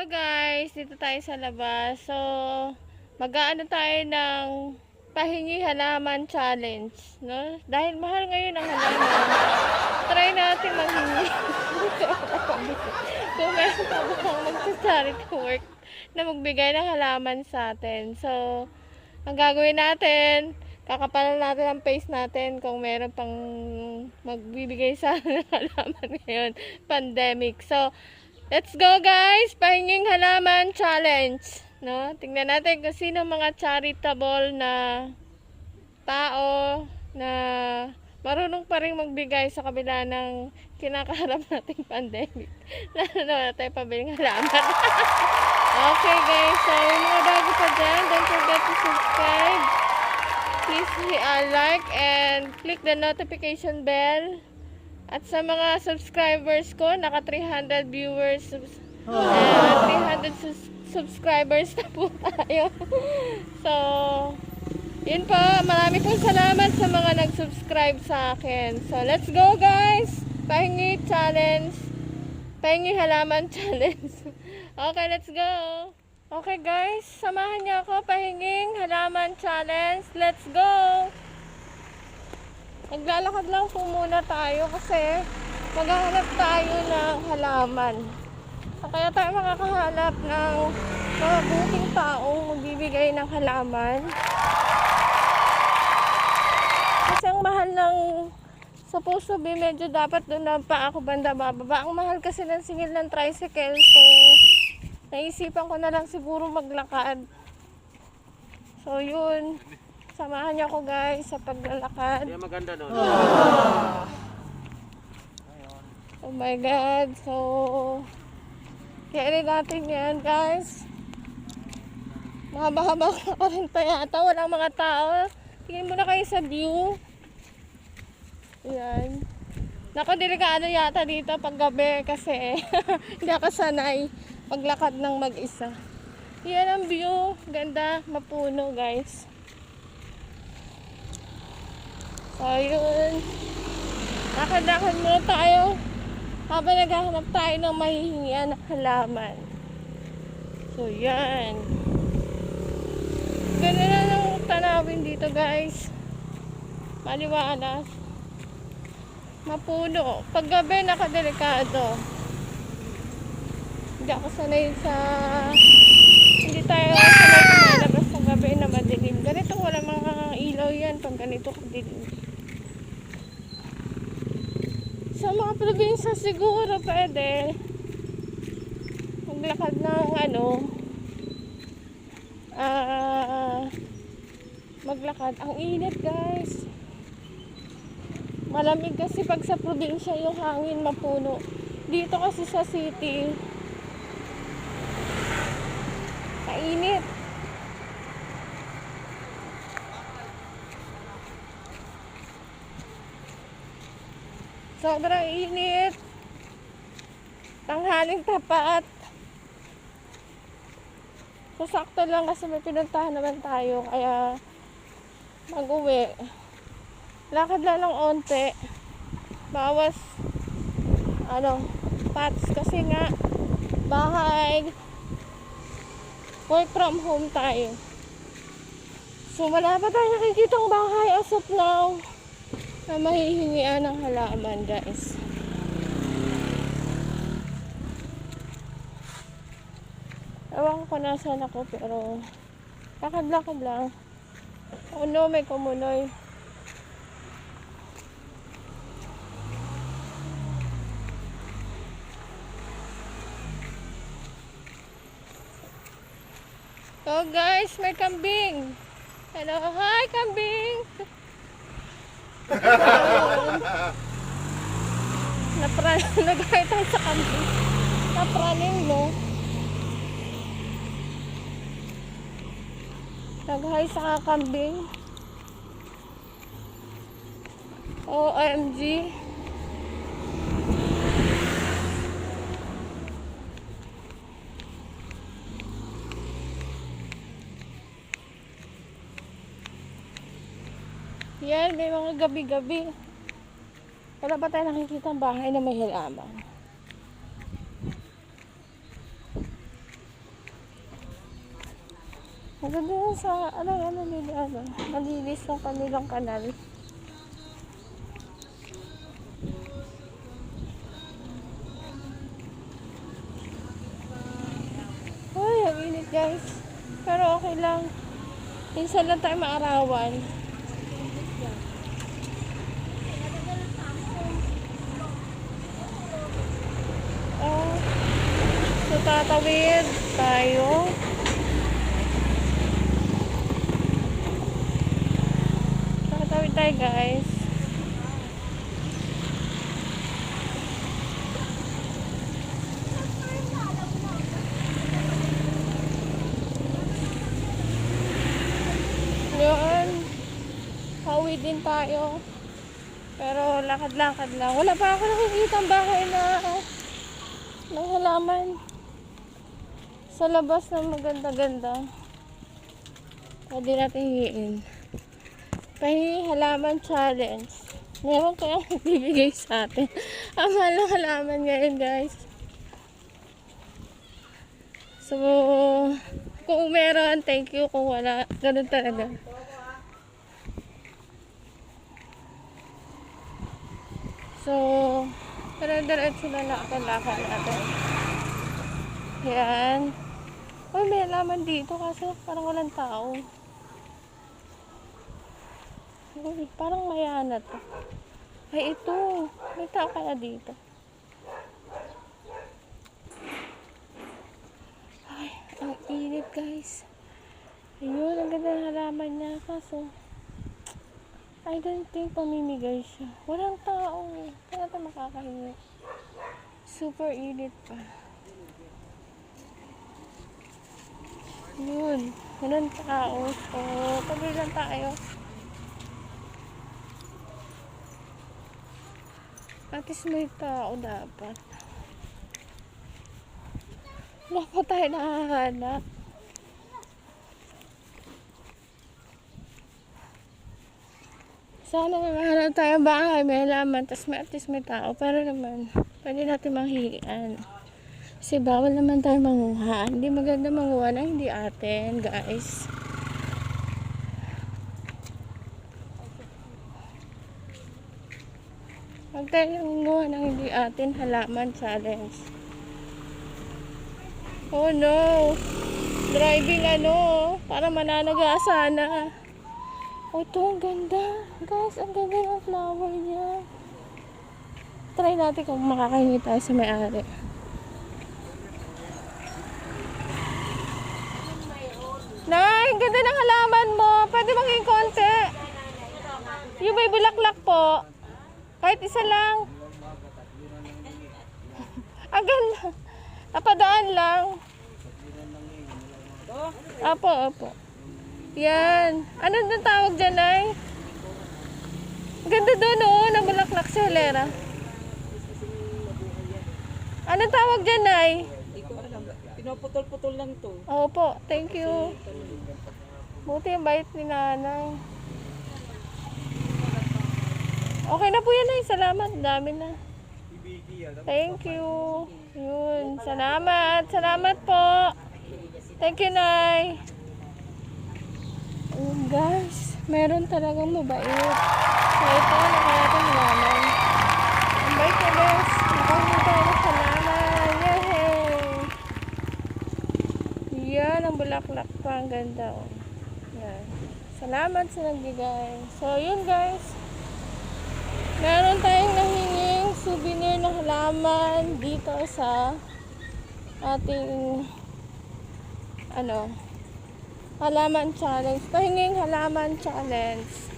Hello guys, dito tayo sa labas. So, mag-aano tayo ng pahingi halaman challenge, no? Dahil mahal ngayon ang halaman, try natin maghingi. Kung meron pa bang magsa-charity work na magbigay ng halaman sa atin. So, ang gagawin natin, kakapalan natin ang face natin kung meron pang magbibigay sa halaman ngayon, pandemic. So, let's go guys! Pahinging halaman challenge. No? Tingnan natin kung sino mga charitable na tao na marunong pa rin magbigay sa kabila ng kinakaharap nating pandemic. Lalo na tayo pabiling halaman. Okay guys, so yung mga bago pa dyan, don't forget to subscribe. Please like and click the notification bell. At sa mga subscribers ko, naka 300 viewers, 300 subscribers na po tayo. So, yun po. Marami pong salamat sa mga nag-subscribe sa akin. So, let's go guys! Pahingi challenge. Pahingi halaman challenge. Okay, let's go! Okay guys, samahan niyo ako. Pahinging halaman challenge. Let's go! Naglalakad lang po muna tayo kasi maghahanap tayo ng halaman. Kaya tayo makakahanap ng mga buting taong magbibigay ng halaman. Kasi ang mahal ng supposed to be, medyo dapat doon na pa ako banda bababa. Ang mahal kasi ng singil ng tricycle. So, naisipan ko na lang siguro maglakad. So, yun. Samahan niyo ako guys sa paglalakad. Kaya maganda doon. Oh my God. So, kaya natin yan guys. Mahaba-haba ka rin pa yata. Walang mga tao. Tingin muna kayo sa view. Yan. Naku, delikado yata dito pag gabi kasi hindi ako sanay maglakad ng mag-isa. Yan ang view. Ganda. Mapuno guys. So, yun. Lakad-lakad muna tayo habang naghahanap tayo ng mahihingian ng halaman. So, yan. Ganda na ng tanawin dito, guys. Maliwanag. Mapuno. Paggabi, nakadelikado. Hindi ako sanay sa... Hindi tayo sanay kumalabas sa gabi na madilim. Ganito, wala mga ilaw yan pag ganito kadilim. Sa mga probinsya siguro pwede maglakad ng maglakad. Ang init guys. Malamig kasi pag sa probinsya yung hangin mapuno. Dito kasi sa city kainit. Sobrang init. Tanghaling tapat. So, sakto lang kasi may pinuntahan naman tayo. Kaya, mag-uwi. Lakad lang ng onte. Bawas, pats. Kasi nga, bahay. Work from home tayo. So, wala pa tayo nakikitang bahay as of now na mahihingian ng halaman guys. Ewan ko nasaan ako pero lakad-lakad lang. Oh no, may kumunoy. Oh guys, may kambing. Hello, hi kambing. Nagkaya tayo sa kambing. Napraning mo. Naghay sa kambing. OMG. Yan, may mga gabi-gabi. Wala ba tayo nakikita ang bahay na may halaman? Maganda yun sa, ano nila, malinis yung kanilang kanal. Ay, ang init guys. Pero okay lang. Minsan lang tayo maarawan. Oh, so tatawid tayo. Tatawid tayo guys. Yun. Pauwi din tayo. Pero lakad-lakad lang. Wala pa ako nakikita ang bahay na ng halaman. Sa labas na maganda-ganda. Pwede natin hihiin. Pahingi halaman challenge. Meron kayang bibigay sa atin. Ang mahal ng halaman ngayon guys. So, kung meron, thank you. Kung wala, ganun talaga. So, diretso na lakad-lakad natin. Yan. Uy, may halaman dito kasi parang walang tao. Uy, parang mayana to. Ay, ito. May tao kaya dito. Ay, ang init guys. Ayun, ang ganda ng halaman niya. Kaso, I don't think pamimigay siya. Walang tao. Kaya natin makakahingi. Super init pa. Yun. Walang tao. So, tabi lang tayo. At least may tao dapat. Wala pa tayo nakahanap. Sana may mahanap tayo bahay, may halaman, tapos at least may tao. Pero naman, pwede natin manghihian. Kasi bawal naman tayo manguha. Hindi maganda manguha na hindi atin, guys. Huwag tayo manguha ng hindi atin, halaman challenge. Oh no! Driving para mananaga sana. Oh, ito ang ganda. Guys, ang ganda ng flower niya. Try natin kung makakahingi tayo sa may-ari. Nay, ang ganda ng halaman mo. Pwede maging konti. Yung may bulaklak po. Kahit isa lang. Ang ganda. Napadaan lang. Opo. Yan. Ano nang tawag dyan, Nay? Ganda doon, na bulaklak si Helera. Anong tawag dyan, Nay? Hindi ko alam. Pinaputol-putol lang to. Opo, thank you. Buti yung bait ni Nanay. Okay na po yan, Nay. Salamat. Dami na. Thank you. Yun. Salamat. Salamat po. Thank you, Nay. Guys, meron talagang mabait. So, ito, nakalatan naman. Ang bait na guys. Nakahingi tayo ng halaman. Yay! Yan, ang bulaklak pa. Ang ganda, oh. Yan. Salamat sa nagbigay. So, yun guys. Meron tayong nahinging souvenir na halaman dito sa ating halaman challenge. Pahinging halaman challenge.